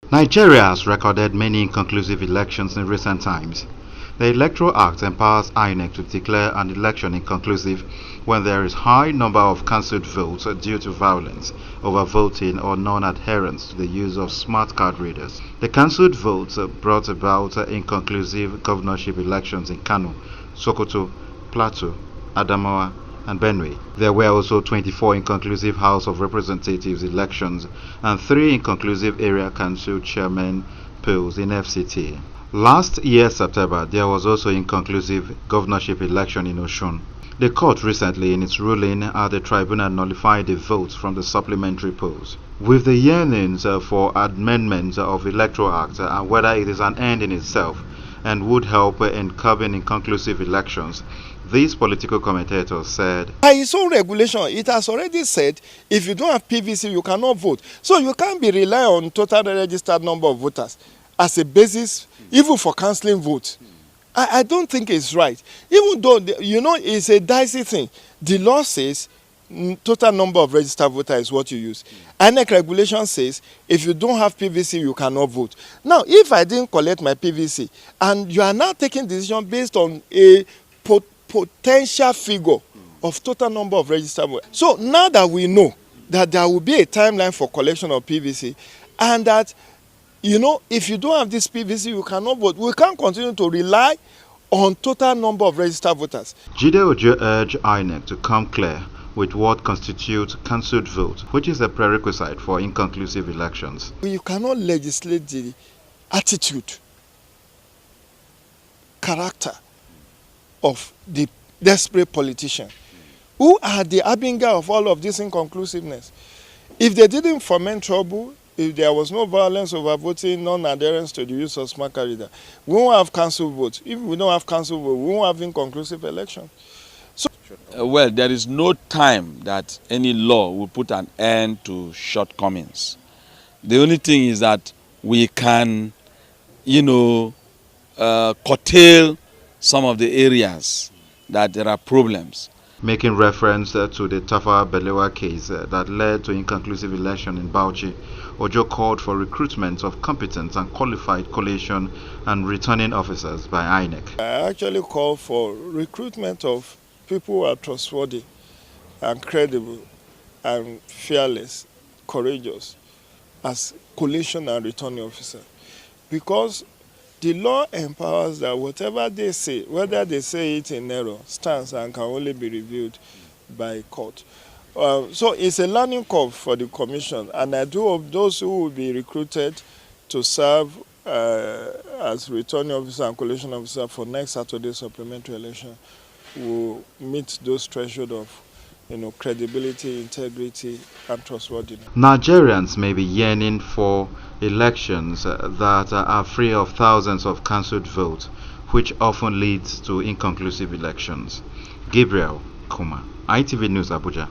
Nigeria has recorded many inconclusive elections in recent times. The Electoral Act empowers INEC to declare an election inconclusive when there is high number of cancelled votes due to violence, overvoting or non-adherence to the use of smart card readers. The cancelled votes brought about inconclusive governorship elections in Kano, Sokoto, Plateau, Adamawa, and Benue. There were also 24 inconclusive House of Representatives elections and 3 inconclusive area council chairman polls in FCT. Last year September, there was also inconclusive governorship election in Osun. The court recently, in its ruling, had the tribunal nullify the votes from the supplementary polls. With the yearnings for amendment of Electoral Act and whether it is an end in itself and would help in curbing inconclusive elections, these political commentators said, by its own regulation, it has already said if you don't have PVC, you cannot vote. So you can't be relying on total registered number of voters as a basis, even for cancelling votes. I don't think it's right. Even though, it's a dicey thing. The law says total number of registered voters is what you use. INEC regulation says if you don't have PVC, you cannot vote. Now, if I didn't collect my PVC, and you are now taking decision based on a potential figure of total number of registered voters. So now that we know that there will be a timeline for collection of PVC, and that, if you don't have this PVC, you cannot vote, we can't continue to rely on total number of registered voters. Jide Ojo urged INEC to come clear with what constitutes cancelled vote, which is a prerequisite for inconclusive elections. You cannot legislate the attitude, character of the desperate politician who are the harbinger of all of this inconclusiveness. If they didn't foment trouble, if there was no violence over voting, non-adherence to the use of smart card reader, we won't have cancelled votes. If we don't have cancelled votes, we won't have inconclusive election. So, well, there is no time that any law will put an end to shortcomings. The only thing is that we can, curtail some of the areas that there are problems. Making reference to the Tafawa Balewa case that led to inconclusive election in Bauchi, Ojo called for recruitment of competent and qualified collation and returning officers by INEC. I actually call for recruitment of people who are trustworthy and credible and fearless, courageous as collation and returning officer, because the law empowers that whatever they say, whether they say it in error, stands and can only be reviewed by court. So it's a learning curve for the commission, and I do hope those who will be recruited to serve as returning officer and collation officer for next Saturday's supplementary election will meet those thresholds of credibility, integrity, and trustworthiness. Nigerians may be yearning for elections that are free of thousands of cancelled votes, which often leads to inconclusive elections. Gabriel Kuma, ITV News, Abuja.